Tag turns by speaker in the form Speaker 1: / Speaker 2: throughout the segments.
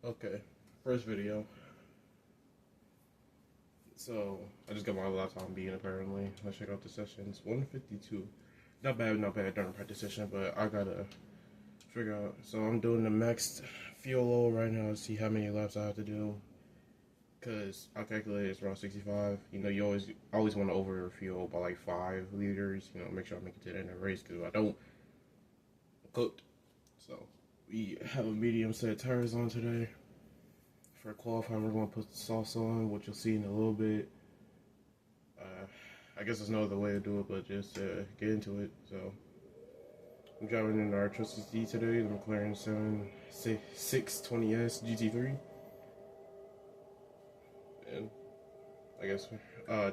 Speaker 1: Okay, first video. So I just got my laptop being apparently. Let's check out the sessions. 152. Not bad, not bad during practice session, but I gotta figure out. So I'm doing the max fuel load right now to see how many laps I have to do. Cause I calculated it's around 65. You know, you always want to over fuel by like 5 liters. You know, make sure I make it to the end of the race. Cause if I don't, I'm cooked. So we have a medium set tires on today. For qualifying, we're going to put the sauce on, which you'll see in a little bit. I guess there's no other way to do it, but just get into it. So I'm driving in our trusty D today, the McLaren 620S GT3, and I guess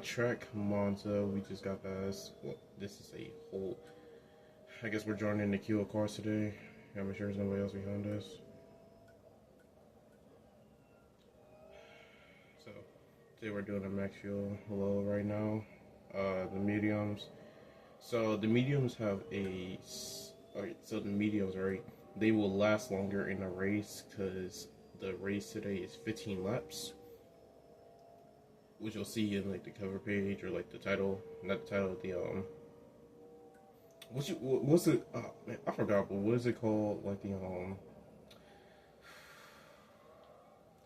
Speaker 1: track Monza. We just got past. Well, this is a whole. I guess we're joining the queue of cars today. I'm sure there's nobody else behind us. So today we're doing a max fuel low right now. The mediums. So the mediums have a. Alright, so the mediums, right? They will last longer in a race because the race today is 15 laps, which you'll see in like the cover page or like the title, not the title, the what's it? Oh man, I forgot. But what is it called? Like the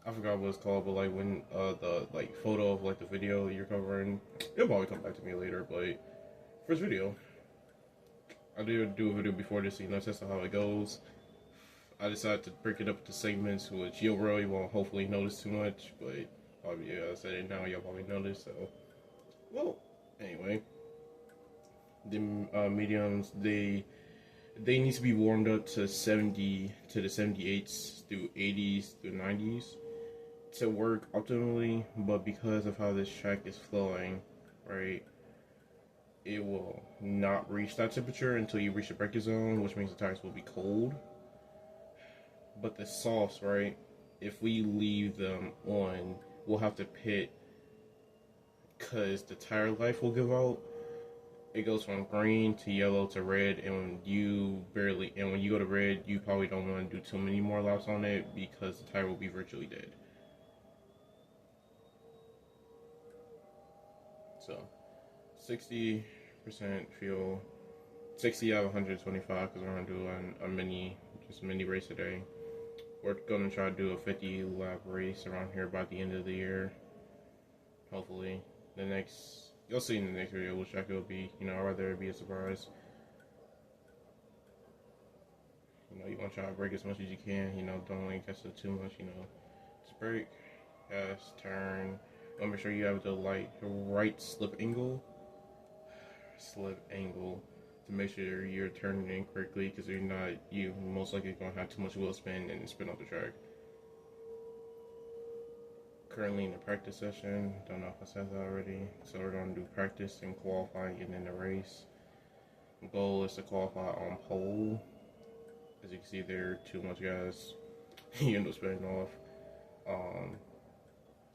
Speaker 1: I forgot what it's called, but like when the like photo of like the video you're covering, it'll probably come back to me later. But first video, I did do a video before this, so you know, test how it goes. I decided to break it up into segments, which you really won't hopefully notice too much, but probably yeah, I said it now, you'll probably notice. So, well, anyway, the mediums they need to be warmed up to 70 to the 78s through 80s through 90s to work optimally, but because of how this track is flowing, right, it will not reach that temperature until you reach the braking zone, which means the tires will be cold. But the softs, right, if we leave them on, we'll have to pit because the tire life will give out. It goes from green to yellow to red, and when you go to red, you probably don't want to do too many more laps on it because the tire will be virtually dead. So 60% fuel, 60 out of 125 because we're gonna do a mini race today. We're gonna try to do a 50 lap race around here by the end of the year. Hopefully, you'll see in the next video which track it will be. You know, I'd rather it be a surprise. You know, you want to try to brake as much as you can. You know, don't like catch it too much. You know, just brake, gas, turn. Make sure you have the right slip angle to make sure you're turning in correctly, because if you're not, you most likely gonna have too much wheel spin and spin off the track. Currently in the practice session, don't know if I said that already. So we're gonna do practice and qualifying and then the race. The goal is to qualify on pole. As you can see there, too much gas, you end up spinning off.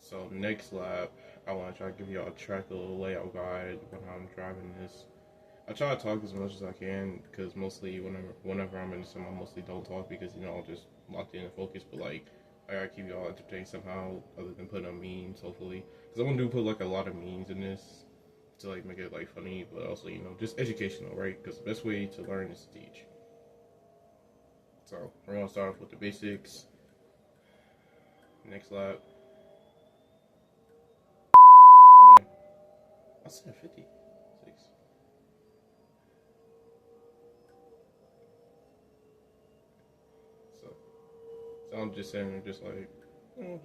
Speaker 1: So next lap, I want to try to give y'all a track little layout guide when I'm driving this. I try to talk as much as I can because mostly whenever I'm in the sim, I mostly don't talk because, you know, I'm just locked in and focused. But like, I gotta keep y'all entertained somehow other than putting on memes, hopefully, because I want to put like a lot of memes in this to like make it like funny, but also, you know, just educational, right? Because the best way to learn is to teach. So we're gonna start off with the basics. Next lap. Oh dang, I said 56. So I'm just saying, just like, you know,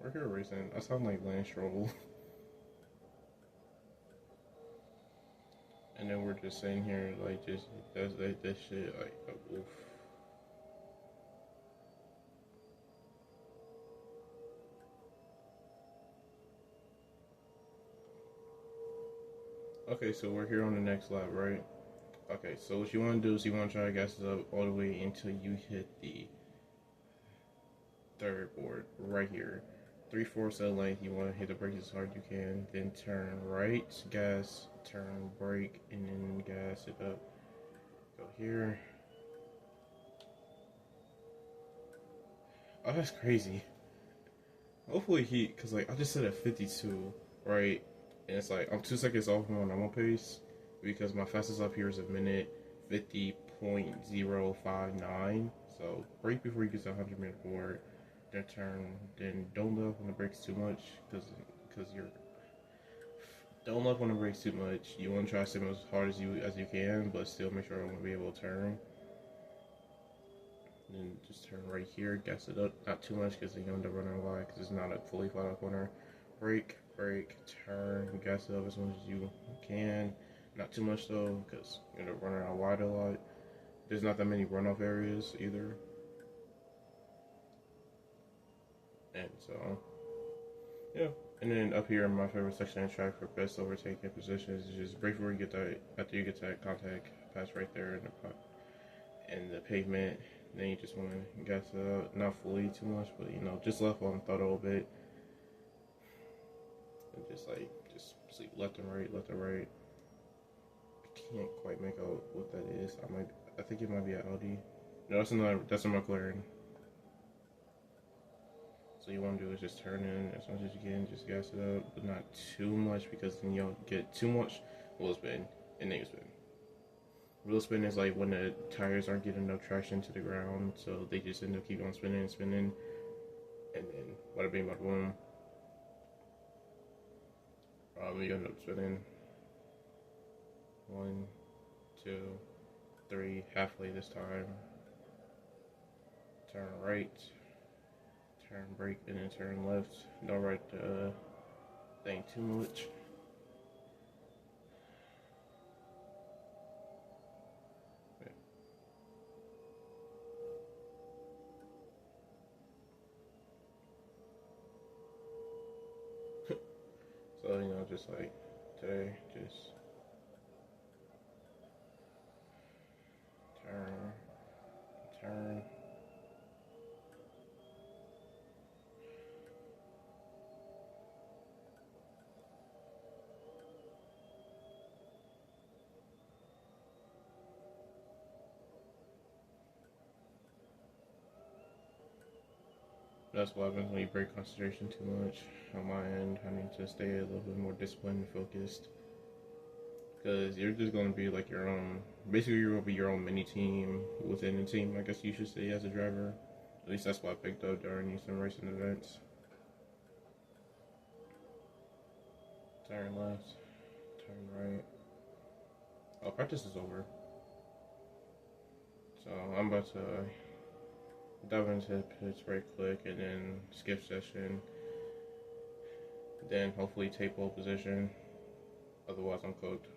Speaker 1: we're here racing. I sound like Lance Stroll. And then we're just sitting here, like, just, that shit, like, oof. Okay, so we're here on the next lap, right? Okay, so what you want to do is you want to try to gas it up all the way until you hit the third board, right here. 3/4 of length, you want to hit the brake as hard as you can, then turn right, gas, turn, brake, and then gas it up. Go here. Oh, that's crazy. Hopefully cause like I just set at 52, right? And it's like I'm 2 seconds off my normal pace because my fastest up here is a minute 50.059. So brake before you get to 100-meter board, then turn, then don't let up when the brakes too much, cause you're don't let up when the brakes too much. You want to try to stay as hard as you can, but still make sure I want to be able to turn. Then just turn right here, gas it up, not too much because you end up running wide because it's not a fully flat out corner. Brake, turn, gas it up as much as you can. Not too much though because you end up running out wide a lot. There's not that many runoff areas either. And so, yeah. And then up here, my favorite section of track for best overtaking positions is just brake before you get that, after you get that contact pass right there in the pavement. Then you just want to gas it out, not fully too much, but you know, just left on throttle a bit, and just sleep left and right, left and right. Can't quite make out what that is. I think it might be an Audi. No, that's a McLaren. So you want to do is just turn in as much as you can, just gas it up, but not too much because then you'll get too much wheel spin and name spin. Wheel spin is like when the tires aren't getting enough traction to the ground, so they just end up keep on spinning and spinning, and then bada bing bada boom, you end up spinning 1, 2, 3, halfway this time. Turn right, turn brake, and then turn left. Don't ride the thing too much. So, you know, just like today, just turn. That's what happens when you break concentration too much. On my end, I need to stay a little bit more disciplined and focused. Because you're just going to be like your own, basically you're going to be your own mini team within the team, I guess you should say, as a driver. At least that's what I picked up during some racing events. Turn left, turn right. Oh, practice is over. So I'm about to dive into pitch right click and then skip session. Then hopefully take pole position. Otherwise I'm cooked.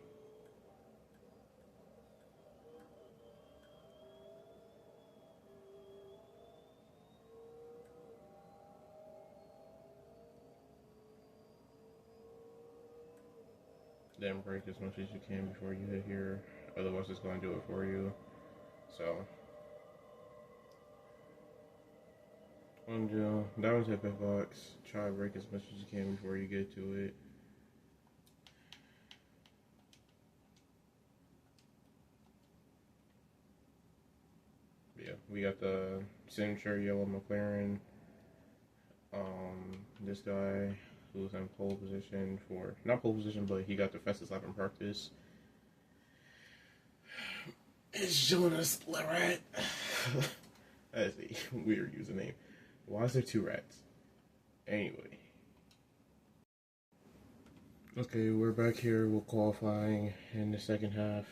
Speaker 1: Then brake as much as you can before you hit here. Otherwise it's going to do it for you. So that was at pit box. Try to brake as much as you can before you get to it. But yeah, we got the signature yellow McLaren. This guy who's in pole position for, not pole position, but he got the fastest lap in practice. It's Jonas Lerat. That is a weird username. Why is there 2 rats? Anyway. Okay, we're back here with qualifying in the second half.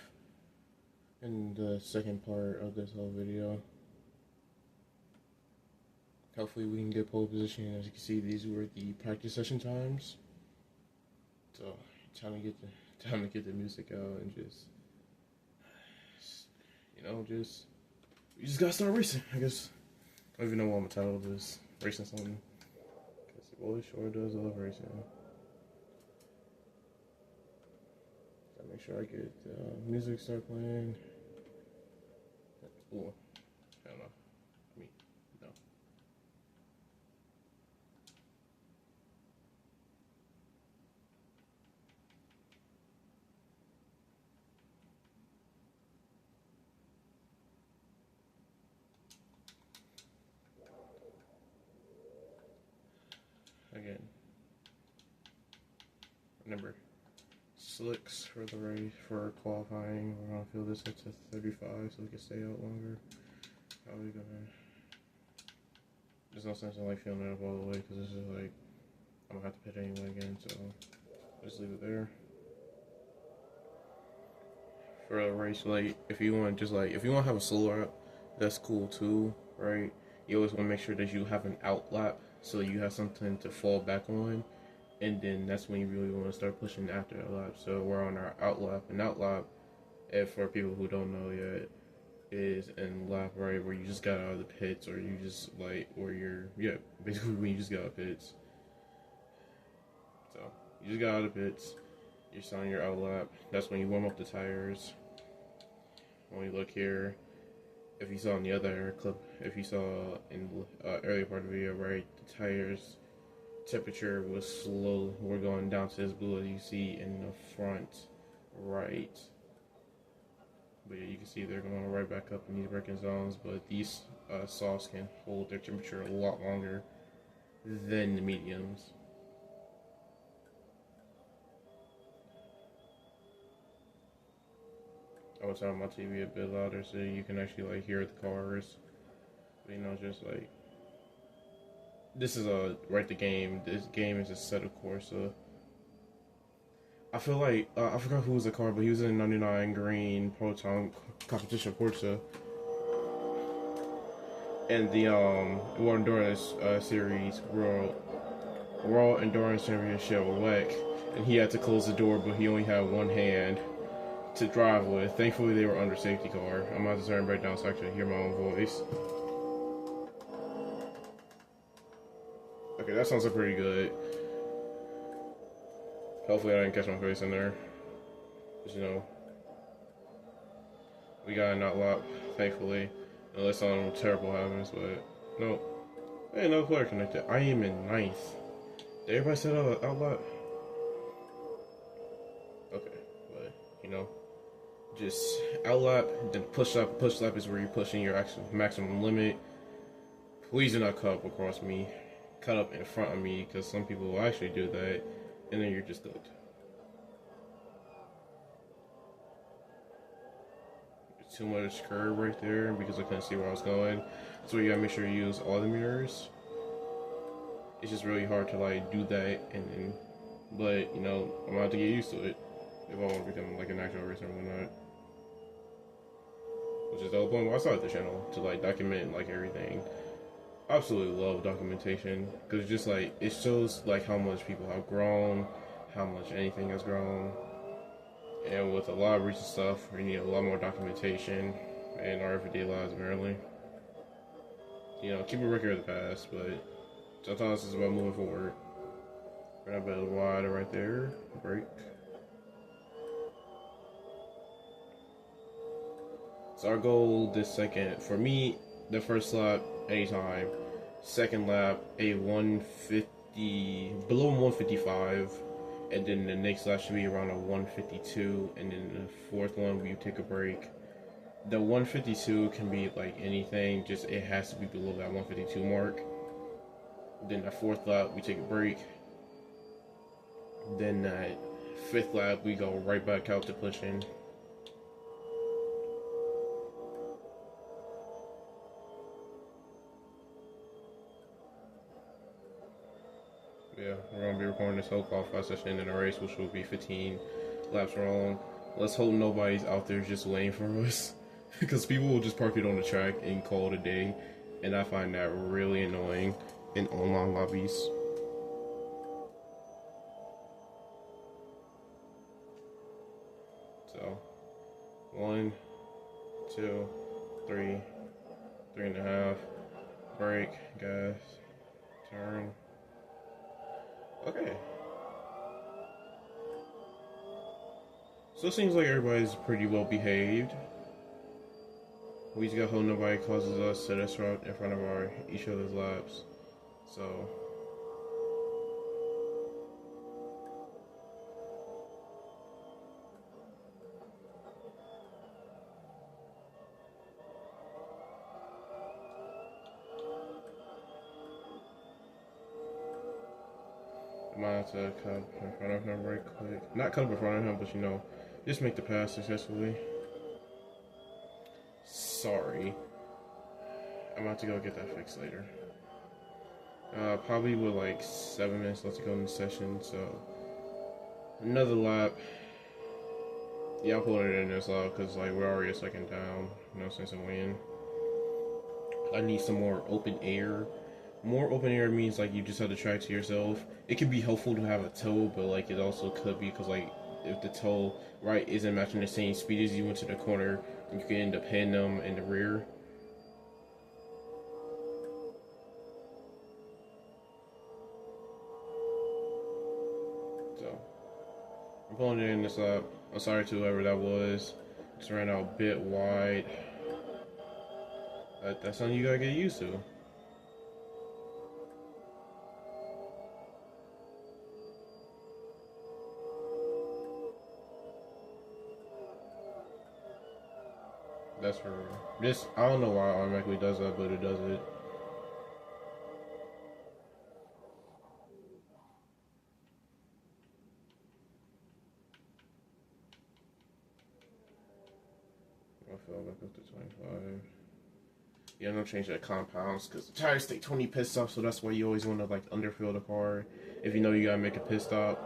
Speaker 1: In the second part of this whole video. Hopefully we can get pole position. As you can see, these were the practice session times. So time to get the music out and just we just gotta start racing. I guess I don't even know what I'm titled this. Racing something. Because the boy sure does love racing. Gotta make sure I get music start playing. Ooh, I don't know. No. again, remember, slicks for the race for qualifying. We're gonna fill this up to 35 so we can stay out longer. How are we gonna? There's no sense in like filling it up all the way because this is like I'm gonna have to pit anyway again, so just leave it there. For a race, like if you want just like if you want to have a slow lap, that's cool too, right? You always want to make sure that you have an out lap so you have something to fall back on, and then that's when you really want to start pushing after that lap. So we're on our out lap, and out lap, if for people who don't know yet, is in lap right where you just got out of the pits, or you just like, or you're basically when you just got out of pits. So you just got out of the pits, you're starting your out lap. That's when you warm up the tires. When we look here, if you saw in the other clip, if you saw in earlier part of the video, right, the tires temperature was slow. We're going down to this blue as you see in the front right. But yeah, you can see they're going right back up in these braking zones. But these softs can hold their temperature a lot longer than the mediums. I was on my TV a bit louder so you can actually like hear the cars. But, you know, just like this is the game. This game is a set of course. I feel like I forgot who was the car, but he was in 99 green Proton competition Forza, and the World Endurance Series World Endurance Championship with WEC, and he had to close the door, but he only had one hand to drive with. Thankfully, they were under safety car. I'm about to turn right down so I can hear my own voice. Okay, that sounds pretty good. Hopefully, I didn't catch my face in there. But, you know, we got a not lap, thankfully. Unless something terrible happens, but no. Hey, another player connected. I am in ninth. Did everybody set out lap? Okay, but you know, just out lap, then push lap. Push lap is where you're pushing your actual maximum limit. Please do not cut up across me. Cut up in front of me, because some people will actually do that, and then you're just cooked. Too much curve right there because I couldn't see where I was going. So you gotta make sure you use all the mirrors. It's just really hard to like do that, and then, but you know, I'm gonna have to get used to it if I want to become like an actual racer and whatnot. Which is the whole point why I started the channel, to like document like everything. I absolutely love documentation because it's just like it shows like how much people have grown, how much anything has grown. And with a lot of recent stuff, we need a lot more documentation in our everyday lives, apparently. You know, keep a record of the past, but sometimes it's about moving forward. We're not a bit wider right there. Break. So our goal this second, for me, the first lap, anytime. Second lap, a 150, below 155. And then the next lap should be around a 152, and then the fourth one we take a break. The 152 can be like anything, just it has to be below that 152 mark. Then the fourth lap we take a break. Then that fifth lap we go right back out to pushing. Yeah, we're going to be recording this whole qualify session in a race, which will be 15 laps long. Let's hope nobody's out there just waiting for us. Because people will just park it on the track and call it a day. And I find that really annoying in online lobbies. So, 1, 2, 3, 3.5, brake, gas, turn. Okay. So it seems like everybody's pretty well behaved. We just gotta hope nobody causes us to disrupt in front of each other's laps. So I'm gonna have to cut up in front of him right quick. Not cut up in front of him, but you know, just make the pass successfully. Sorry. I'm about to go get that fixed later. Probably with like 7 minutes left to go in the session, so another lap. Yeah, I'm pulling it in this lap because like we're already a second down. No sense in waiting. I need some more open air. More open air means like you just have the track to yourself. It could be helpful to have a toe, but like it also could be because like if the toe right isn't matching the same speed as you into the corner, you can end up hitting them in the rear. So I'm pulling it in this lap. I'm sorry to whoever that was. Just ran out a bit wide. But that's something you gotta get used to. That's for this. I don't know why it automatically does that, but it does it. I fell back up to 25. Yeah, no change that compounds because the tires take 20 pit stops, so that's why you always want to like underfill the car if you know you gotta make a pit stop,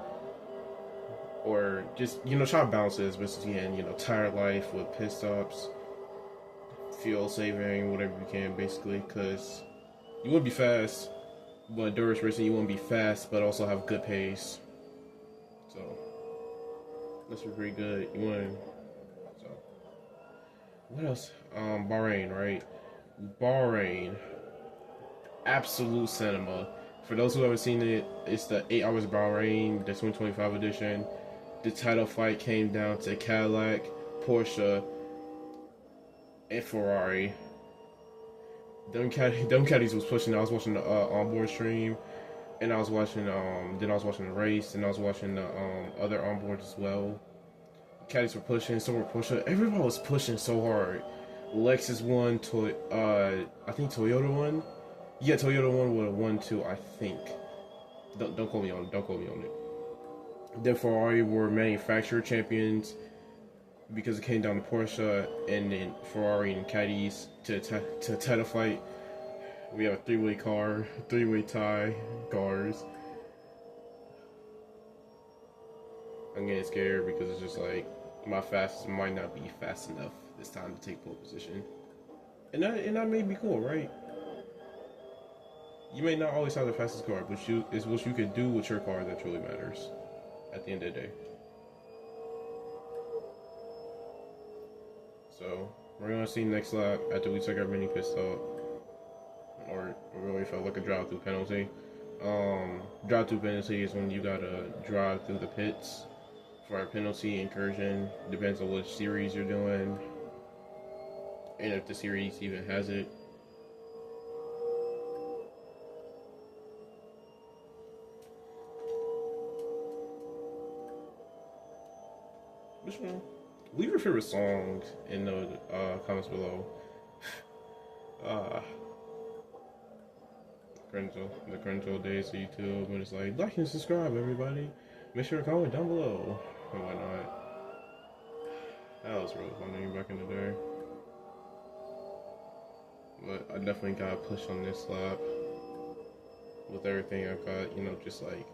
Speaker 1: or just try to balance it as best as you can. Tire life with pit stops, fuel saving, whatever you can, basically, because you want to be fast, but Endurance racing you want to be fast but also have good pace. So that's pretty good. You want to. So what else? Bahrain, right? Bahrain, absolute cinema. For those who haven't seen it, it's the 8 Hours of Bahrain, the 2025 edition. The title fight came down to Cadillac, Porsche, and Ferrari. Them caddies was pushing. I was watching the onboard stream, and I was watching then I was watching the race, and I was watching the other onboards as well. Caddies were pushing, so were pushing. Everybody was pushing so hard. Lexus won, I think Toyota won. Yeah, Toyota won with a 1-2, I think. Don't quote me on it. Then Ferrari were manufacturer champions because it came down to Porsche and then Ferrari and caddies to title fight. We have a three-way tie, cars. I'm getting scared because it's just like my fastest might not be fast enough this time to take pole position, and that may be cool, right? You may not always have the fastest car, but it's what you can do with your car that truly matters at the end of the day. So we're gonna see next lap after we took our mini pit stop, or really felt like a drive-through penalty. Drive-through penalty is when you gotta drive through the pits for a penalty incursion. Depends on which series you're doing, and if the series even has it. Which one? Leave your favorite song in the comments below. The cringe days of YouTube, and it's like, like and subscribe, everybody. Make sure to comment down below and whatnot. That was really funny back in the day. But I definitely got pushed on this lap with everything I've got, just like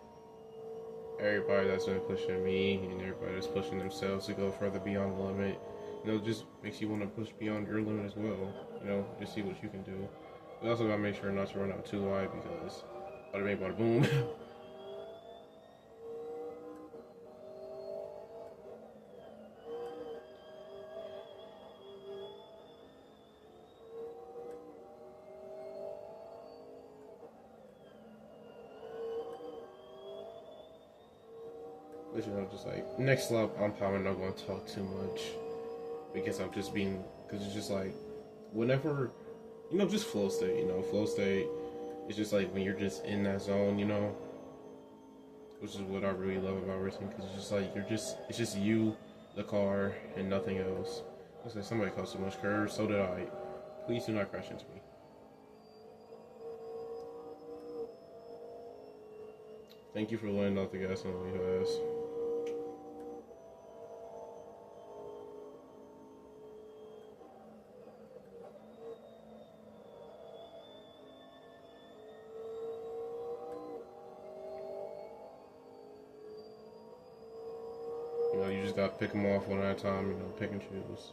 Speaker 1: everybody that's been pushing me and everybody that's pushing themselves to go further beyond the limit. Just makes you want to push beyond your limit as well. Just see what you can do. We also gotta make sure not to run out too wide because bada bing, bada boom. But just like next lap, I'm probably not going to talk too much because because it's just like whenever. Just flow state, flow state is just like when you're just in that zone, which is what I really love about racing, because it's just like it's just you, the car, and nothing else. Looks like somebody caused too much curves, so did I. Please do not crash into me. Thank you for laying out the gas on me fast. You know, you just gotta pick them off one at a time. You know, pick and choose.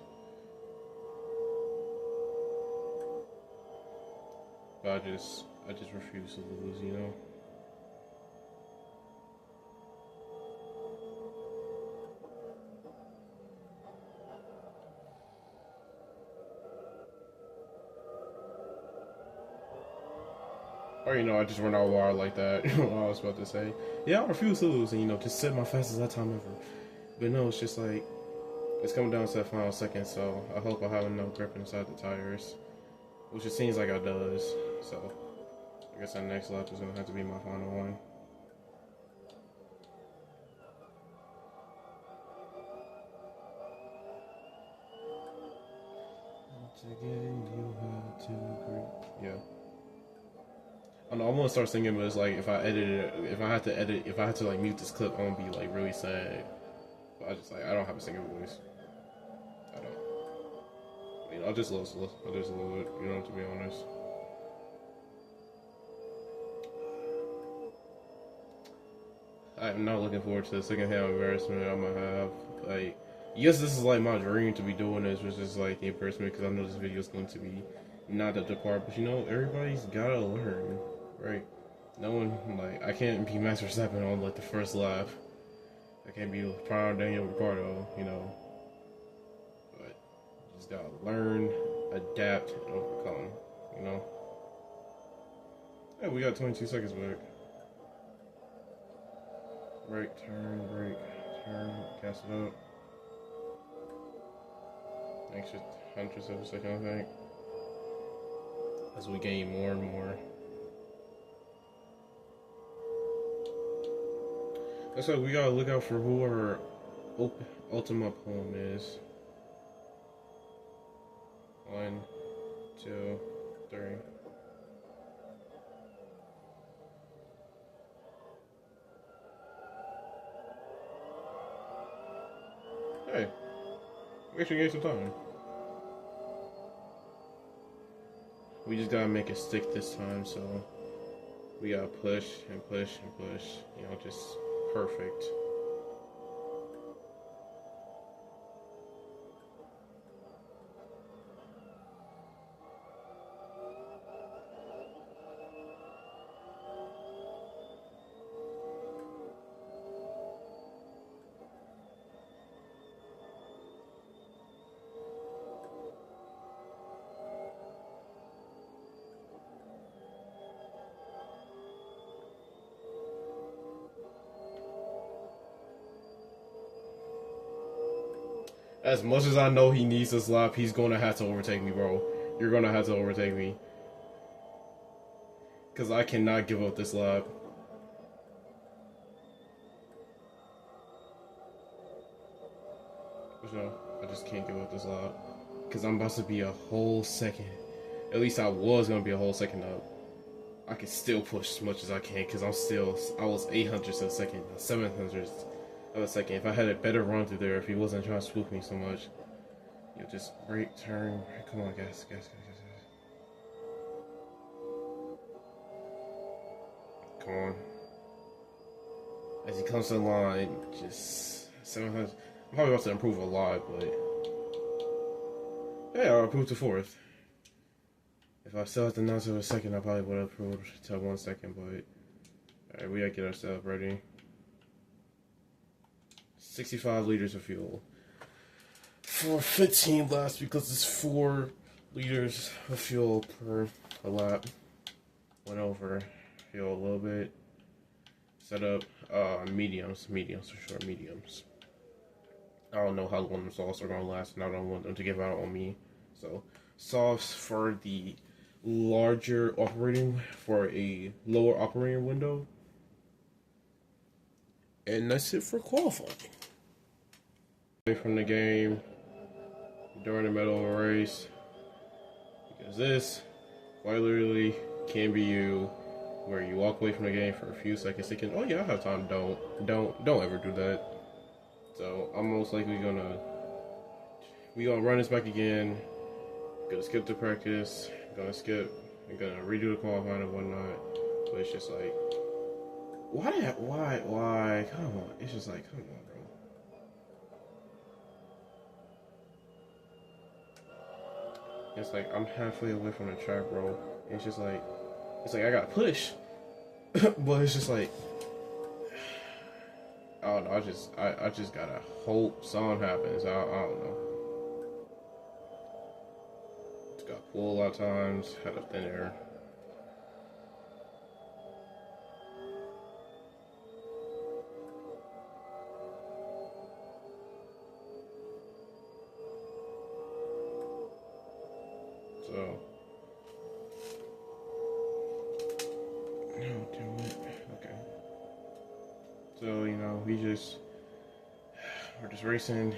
Speaker 1: But I just refuse to lose. You know. Or, you know, I just run out of water like that. What I was about to say. Yeah, I refuse to lose and, you know, just set my fastest that time ever. But no, it's just like, it's coming down to that final second, so I hope I have enough grip inside the tires. Which it seems like I does. So, I guess that next lap is going to have to be my final one. Yeah. I know, I'm gonna start singing, but it's like if I edit it, if I had to like mute this clip, I'm gonna be like really sad. But I don't have a singing voice. I don't. I mean, I'll just love it, you know, to be honest. I'm not looking forward to the second-hand embarrassment I'm gonna have. Like, yes, this is like my dream to be doing this, which is like the embarrassment, because I know this video is going to be not up to par. But you know, everybody's gotta learn, right? No one, like, I can't be Max Verstappen on like the first lap. I can't be prime Daniel Ricciardo, you know. But you just gotta learn, adapt, and overcome, you know. Yeah, we got 22 seconds back. Brake, turn, cast it up. Extra hundredths of a second, I think. As we gain more and more. That's why we gotta look out for who our ultimate opponent is. 1, 2, 3. Hey, we actually gave some time. We just gotta make it stick this time, so we gotta push and push and push. You know, just perfect. As much as I know he needs this lap, he's gonna have to overtake me, bro. You're gonna have to overtake me. Because I cannot give up this lap. But no, I just can't give up this lap. Because I'm about to be a whole second. At least I was gonna be a whole second up. I can still push as much as I can because I was 800ths of a second, 700ths of a second. If I had a better run through there, if he wasn't trying to spook me so much, you know, just brake, turn, come on, gas. Come on. As he comes to the line, just 700. I'm probably about to improve a lot, but yeah, I'll improve to 4th. If I still had to announce it a second, I probably would have improved to 1 second, but alright, we gotta get ourselves ready. 65 liters of fuel for 15 laps because it's 4 liters of fuel per lap. Went over fuel a little bit. Set up mediums for sure, mediums. I don't know how long the softs are gonna last, and I don't want them to give out on me. So softs for the larger operating, for a lower operating window. And that's it for qualifying. From the game during the middle of a race, because this quite literally can be you where you walk away from the game for a few seconds thinking, "Oh yeah, I have time." Don't ever do that. So I'm most likely we gonna run this back again. Gonna skip the practice. I'm gonna redo the qualifying and whatnot. But it's just like, why? Come on. It's just like, come on, bro. It's like I'm halfway away from the track, bro. And it's like I gotta push, but it's just like, I don't know. I just gotta hope something happens. I don't know. Just got pulled a lot of times. Had a thin air. So, no, damn it. Okay. So, we're just racing.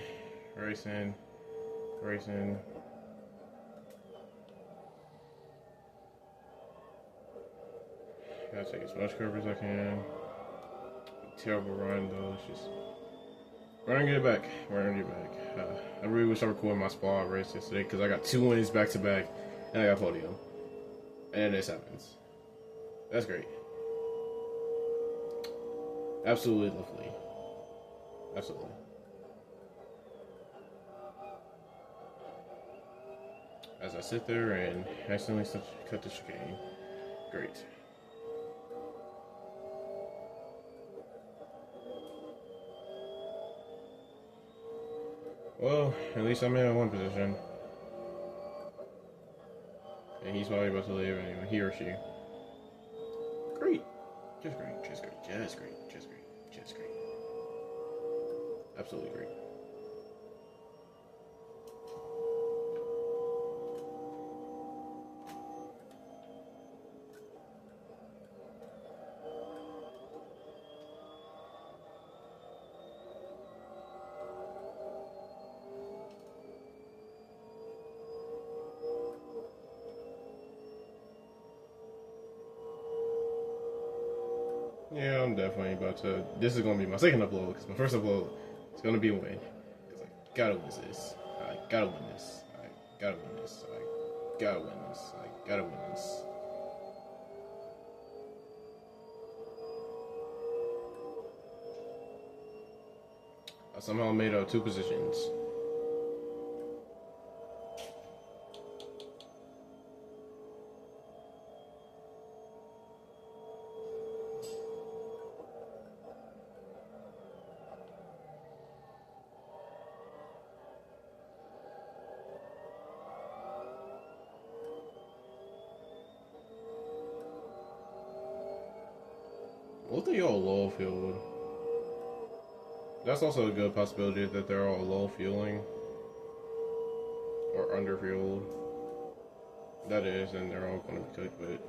Speaker 1: Gotta take as much cover as I can. Terrible run though. It's just we're gonna get it back. I really wish I recorded my spa race yesterday because I got 2 wins back to back, and I got podium. And then this happens. That's great. Absolutely lovely. Absolutely. As I sit there and accidentally cut the chicane. Great. Well, at least I'm in one position. And he's probably about to leave anyway, he or she. Great. Just great. Absolutely great. Yeah, I'm definitely about to. This is gonna be my second upload because my first upload is gonna be a win. Because I gotta win this. I gotta win this. I gotta win this. I gotta win this. I gotta win this. I somehow made up 2 positions. What if they all low fueled? That's also a good possibility that they're all low fueling or under fueled. That is, and they're all gonna be cooked, but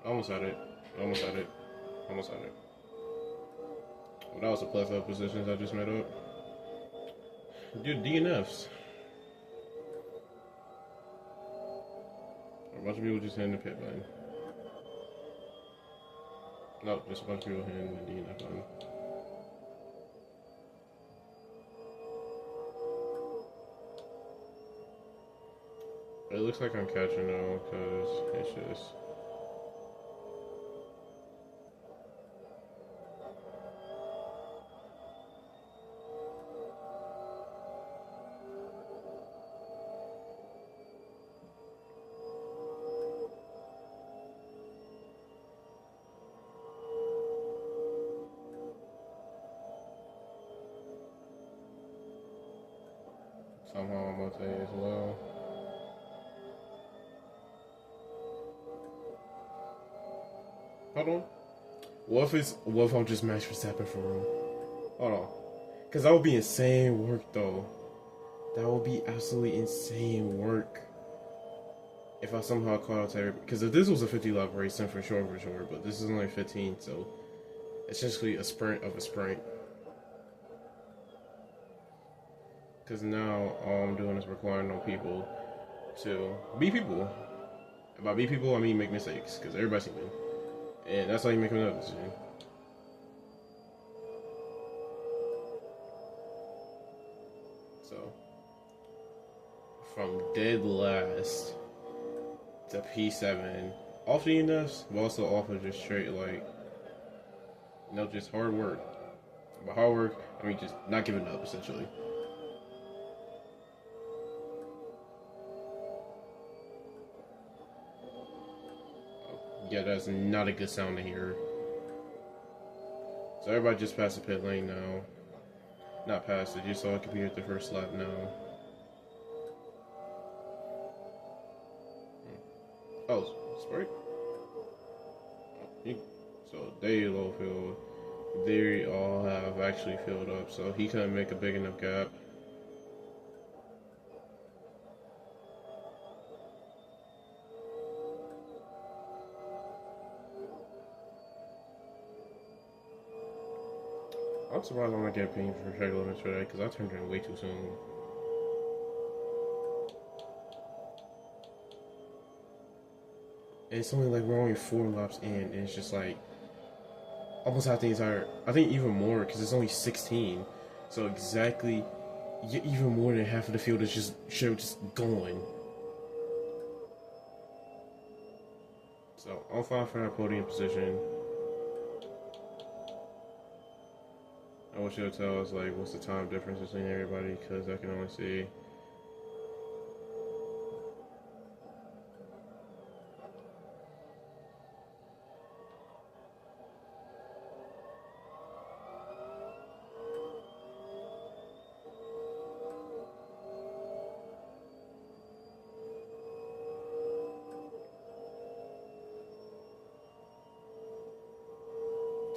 Speaker 1: almost had it. Almost had it. Well, that was a plethora of positions I just made up. Dude, DNFs. A bunch of people just hitting the pit button. No, just a bunch of people hitting the DNF button. It looks like I'm catching though, because it's just. Somehow I'm about to as well. Hold on. What if I'm just Max Verstappen for real? Hold on. Cause that would be insane work though. That would be absolutely insane work. If I somehow caught out to everybody. Because if this was a 50 lap race, then for sure. But this is only 15, so essentially a sprint of a sprint. Because now all I'm doing is requiring on people to be people. And by be people, I mean make mistakes. Because everybody's human. And that's how you make another decision. So, from dead last to P7, off the ENFs, but also off of just straight, like, just hard work. By hard work, I mean just not giving up, essentially. Yeah, that's not a good sound to hear. So everybody just passed the pit lane now. Not past it, just saw a computer at the first lap now. Oh, Sprite? So they low filled. They all have actually filled up, so he couldn't make a big enough gap. I'm surprised I'm not getting paid for track limits today because I turned in way too soon. And it's only like we're only 4 laps in, and it's just like almost half the entire. I think even more because it's only 16. So exactly, even more than half of the field is just going. So I'm fine for that podium position. I wish it would tell us like what's the time difference between everybody because I can only see.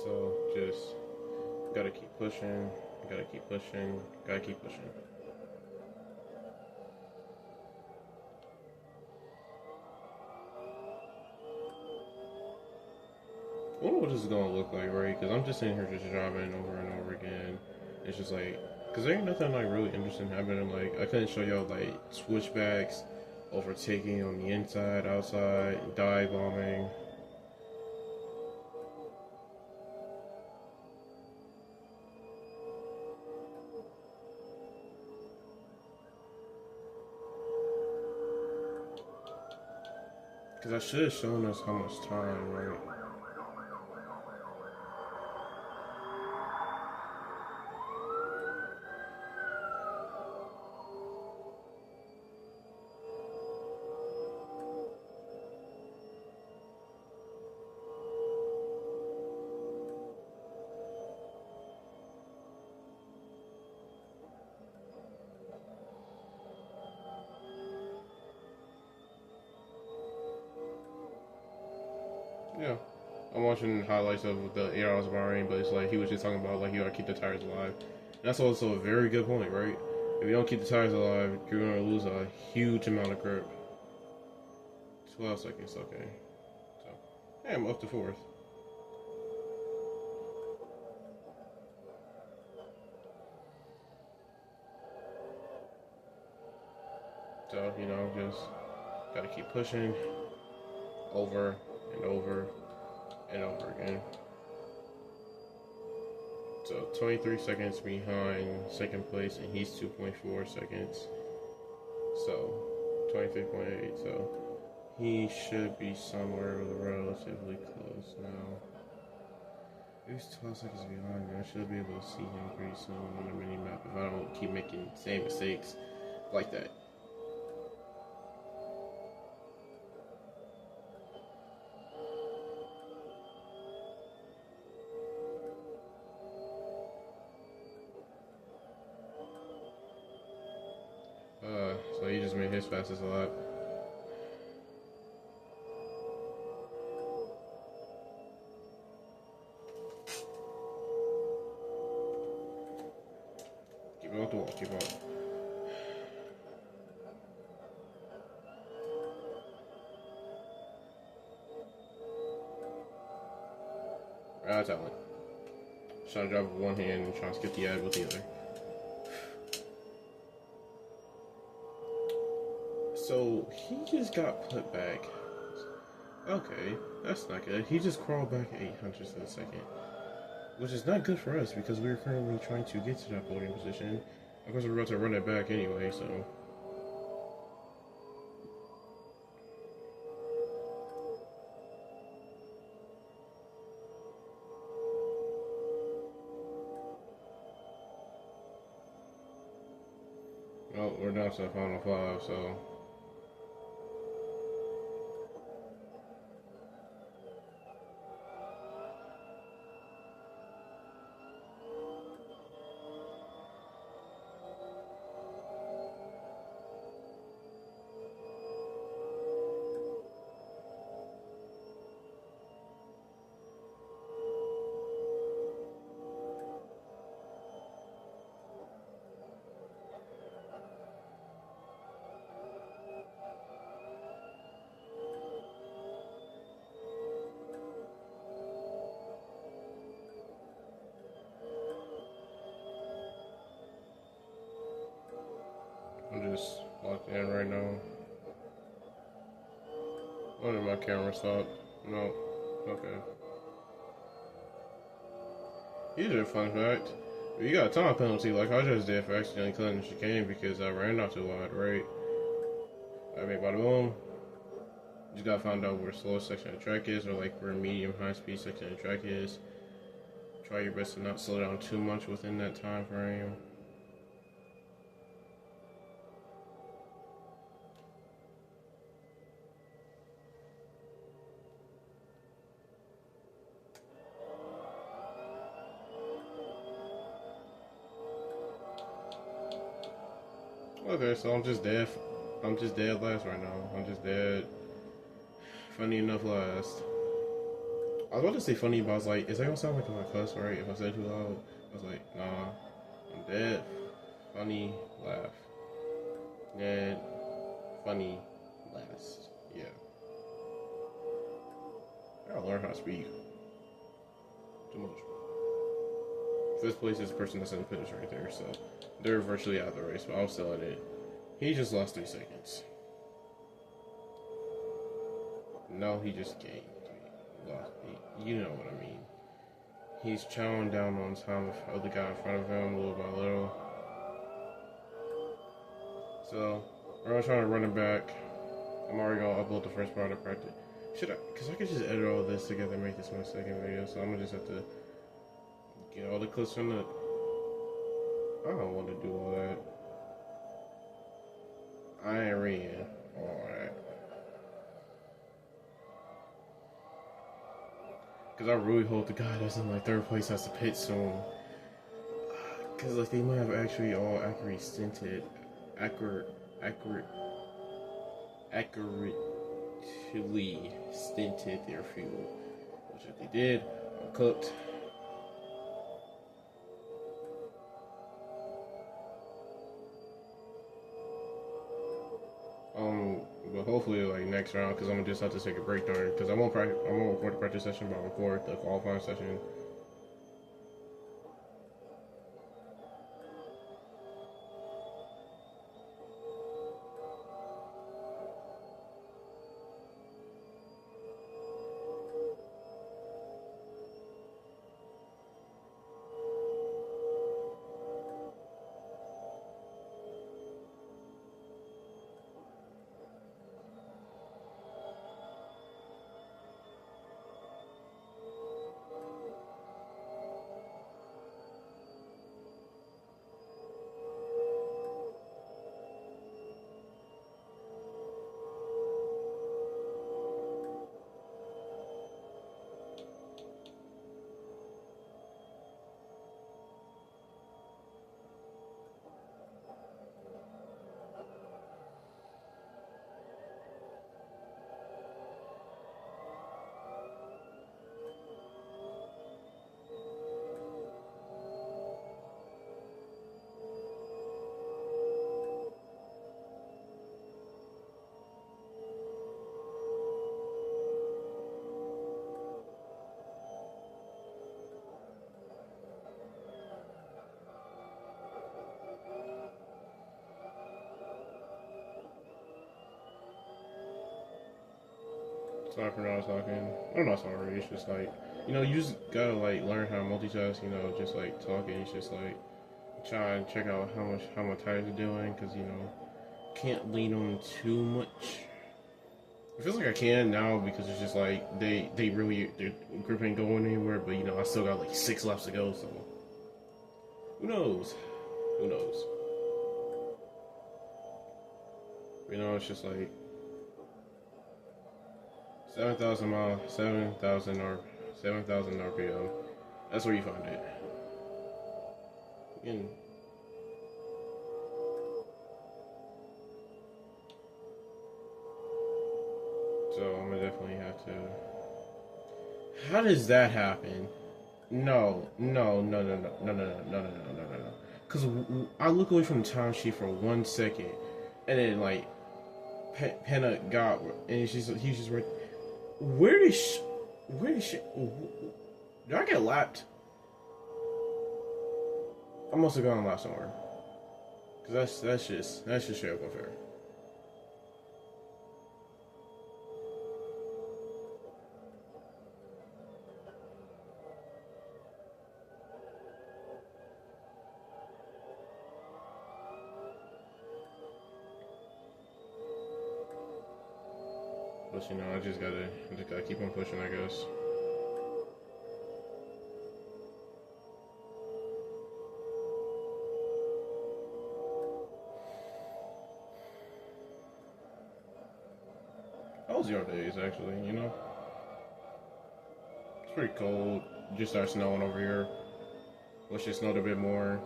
Speaker 1: So just gotta keep pushing, gotta keep pushing, gotta keep pushing. I wonder what this is gonna look like, right? Because I'm just sitting here just driving over and over again. It's just like, because there ain't nothing like really interesting happening. Like, I couldn't show y'all like switchbacks, overtaking on the inside, outside, dive bombing. Because I should have shown us how much time, right? Yeah. I'm watching highlights of the 8 hours of Bahrain, but it's like he was just talking about like you gotta keep the tires alive. And that's also a very good point, right? If you don't keep the tires alive, you're gonna lose a huge amount of grip. 12 seconds, okay. So, hey, I'm up to 4th. So, just gotta keep pushing over and over and over again. So 23 seconds behind second place, and he's 2.4 seconds. So 23.8. So he should be somewhere relatively close now. He's 12 seconds behind me. I should be able to see him pretty soon on the mini map if I don't keep making the same mistakes like that. So he just made his fastest lap. Keep it off the wall, keep it off. Right talent. Trying to drive with one hand and trying to skip the ad with the other. So he just got put back. Okay, that's not good. He just crawled back 800ths of a second, which is not good for us because we're currently trying to get to that podium position. Of course, we're about to run it back anyway, so. Oh, we're down to the final five, so. I'm just locked in right now. When did my camera stop? No. Okay. Here's a fun fact. You got a time penalty like I just did for accidentally cutting the chicane because I ran out too wide, right? I mean, bada boom. You just gotta find out where the slowest section of the track is, or like where medium high speed section of the track is. Try your best to not slow down too much within that time frame. Okay, so I'm just dead. I'm just dead last right now. I'm just dead. Funny enough, last. I was about to say funny, but I was like, is that gonna sound like my cuss, right? If I say it too loud, I was like, nah, I'm dead. Funny, laugh. Dead, funny, last. Yeah. I gotta learn how to speak. Too much. Fifth place is the person that's in the finish right there, so they're virtually out of the race, but I'm still in it. He just lost 3 seconds. No, he just gained. Lost. You know what I mean. He's chowing down on time of the other guy in front of him little by little. So, we're gonna try to run it back. I'm already gonna upload the first part of practice. Should I? Because I could just edit all this together and make this my second video, so I'm gonna just have to get all the clips from the. I don't want to do all that. I ain't reading all that. Because I really hope the guy that's in like third place has to pit soon. Because like they might have actually all accurately stinted. Accurately stinted their fuel. Which if they did, I'm cooked. But hopefully, like next round, because I'm gonna just have to take a break during, because I won't record the practice session, but I'll record the qualifying session. Sorry for not talking. I'm not sorry. It's just like, you just gotta like learn how to multitask. Just like talking. It's just like try and check out how my tires are doing because can't lean on too much. It feels like I can now because it's just like they really their grip ain't going anywhere. But I still got like 6 laps to go. So who knows? Who knows? It's just like 7,000 miles, 7,000 RPM. That's where you find it. And so I'm gonna definitely have to. How does that happen? No, no, no, no, no, no, no, no, no, no, no, no, no, no. Because I look away from the timesheet for 1 second, and then like Penna got, and he's just right. Where did she? Did I get lapped? I must have gone lap somewhere. Cause that's just straight up unfair. But I just gotta keep on pushing, I guess. That was 0 days actually, It's pretty cold. Just started snowing over here. Wish it snowed a bit more.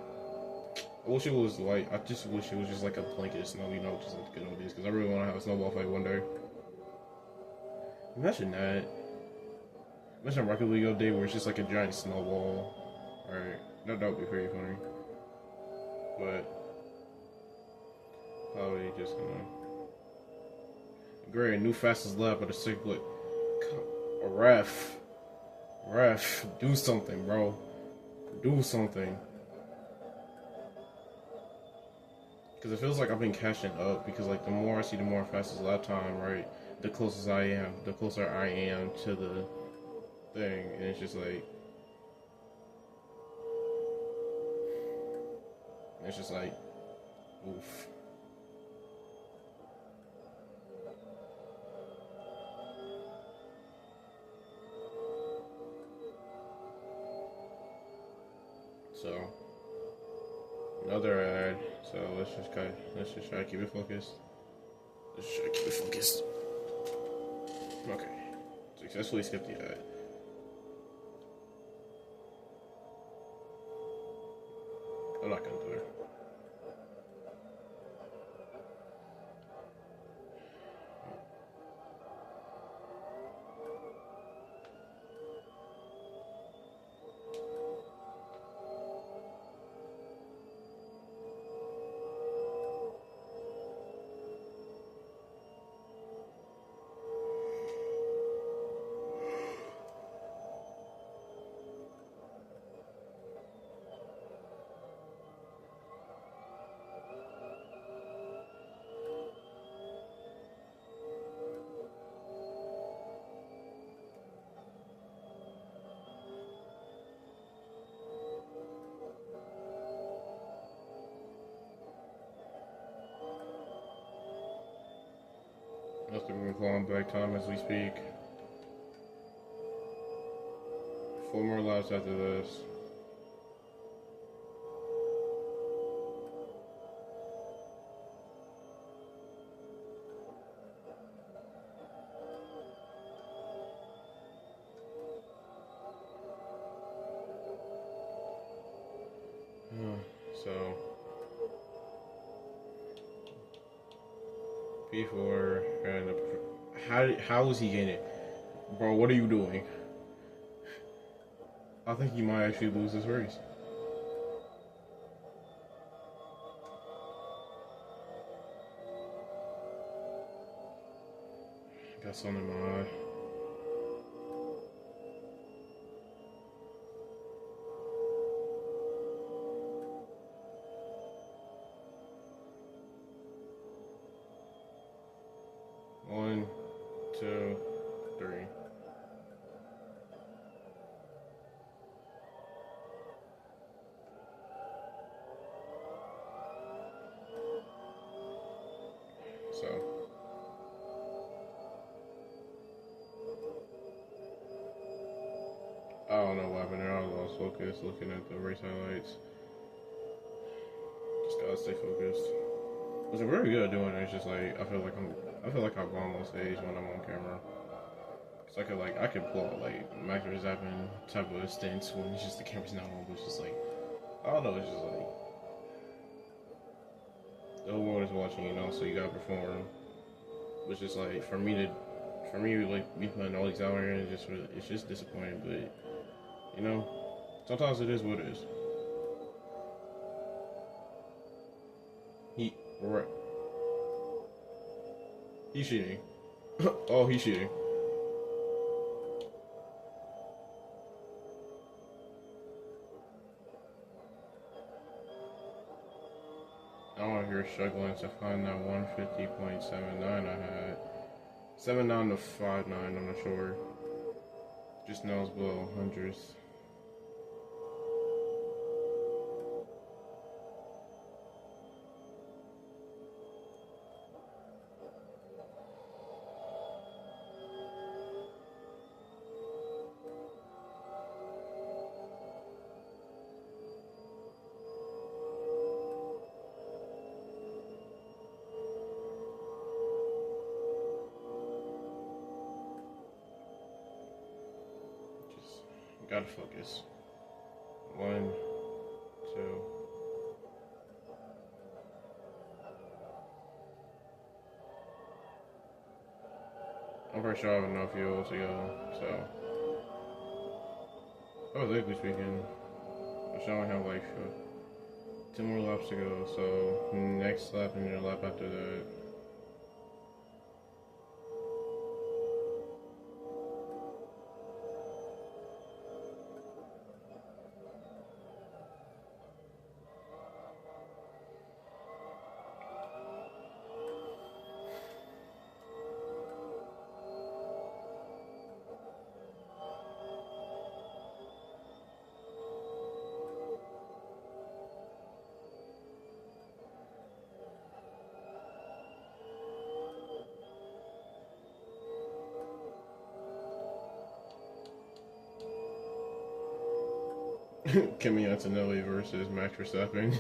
Speaker 1: I wish it was like, I just wish it was just like a blanket of snow, just like the good old days. Because I really want to have a snowball fight one day. Imagine that. Imagine a Rocket League day where it's just like a giant snowball. Alright, that would be pretty funny. But probably just gonna. Great, new fastest lap of the circuit. Ref, do something, bro. Do something. Because it feels like I've been catching up. Because like the more I see, the more fastest lap time, right? The closer I am to the thing, and it's just like. It's just like, oof. So, another ad. So let's just try to keep it focused. Let's try to keep it focused. Okay, successfully skipped the ad. I'm not gonna do it. Must have been clawing back time as we speak. 4 more laps after this. So P4 and how is he getting it? Bro, what are you doing? I think he might actually lose this race. Got something in my eye. One, two, So I don't know what happened there. I was lost focus looking at the race highlights. Just gotta stay focused. Which I'm very good at doing. It's just like I feel like I'm on stage when I'm on camera. So I could pull out like Max Verstappen type of stints when it's just the camera's not on, but it's just like I don't know. It's just like the whole world is watching, you know. So you gotta perform. Which is like for me like me putting all these out here, and it's just disappointing. But you know, sometimes it is what it is. He right. He's cheating. Oh, he's cheating. I'm out here struggling to find that 150.79 I had. 79 to 59, I'm not sure. Just know it's below hundreds. Just gotta focus. One, two. I'm pretty sure I have enough fuel to go, so. Hypothetically speaking, I should only have like 2 more laps to go, so next lap and your lap after that. Kimi Antonelli versus Max Verstappen.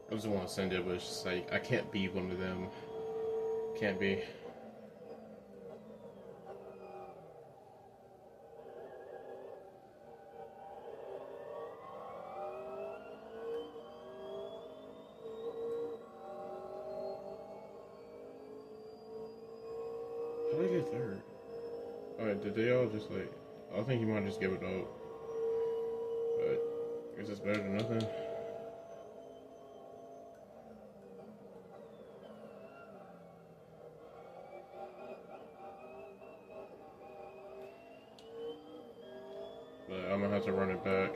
Speaker 1: I just want to send it, but it's just like I can't be one of them. Can't be. How did I get third? Alright, did they all just like? I think he might just give it up. But is this better than nothing? But I'm gonna have to run it back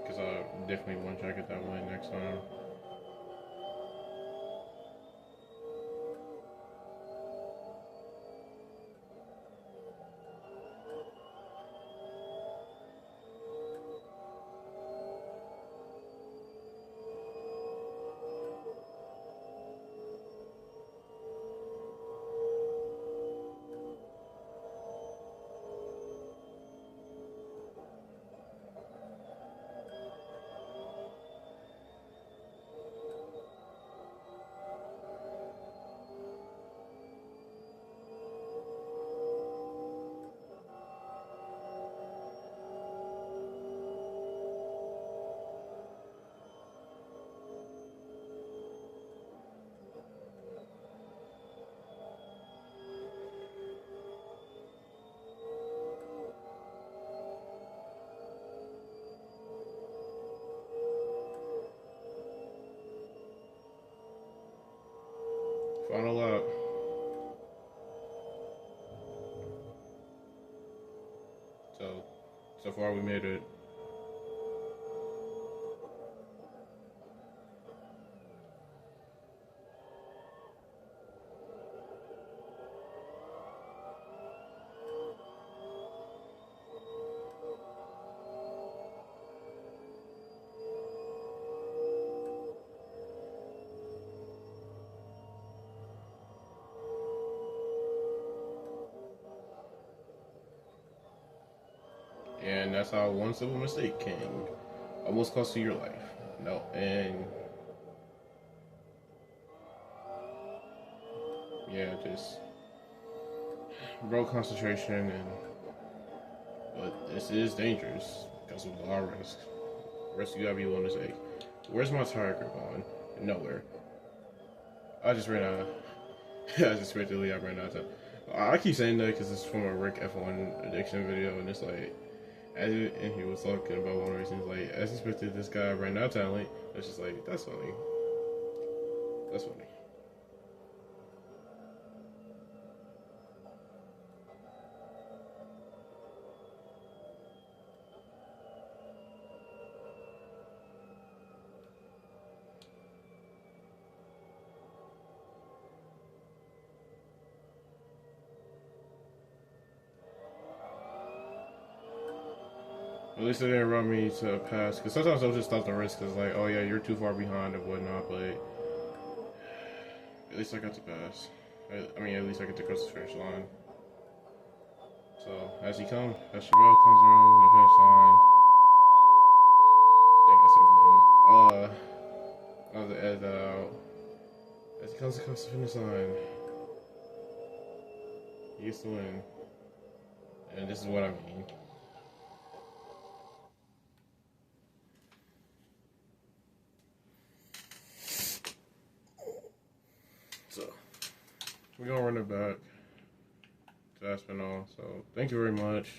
Speaker 1: because I definitely want to try to get that win next time. Final lap. So far we made it. And that's how one simple mistake can almost cost you your life. No, and yeah, just broke concentration, and but this is dangerous because of a lot of risk. Risk you gotta be willing to take. Where's my tire grip on? Nowhere. I just ran out. I just randomly I ran out of time. I keep saying that because it's from a Rick F1 addiction video, and it's like, and he was talking about one reason, like, as expected, this guy ran out of talent. It's just like, that's funny. That's funny. At least they didn't run me to pass, because sometimes I'll just stop the risk, because like, oh yeah, you're too far behind and whatnot, but at least I got to pass. I mean, at least I get to cross the finish line. So, as he comes, as Chevelle comes around the finish line, I think I said his name. I'll have to edit that out. As he comes across the finish line, he gets to win. And this is what I mean. So, we're gonna run it back to Aspinall. So, thank you very much.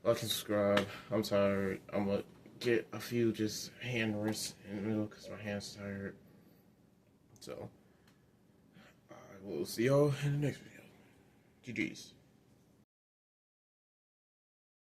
Speaker 1: Like and subscribe. I'm tired. I'm gonna get a few just hand rests in the middle because my hand's tired. So, I will see y'all in the next video. GG's.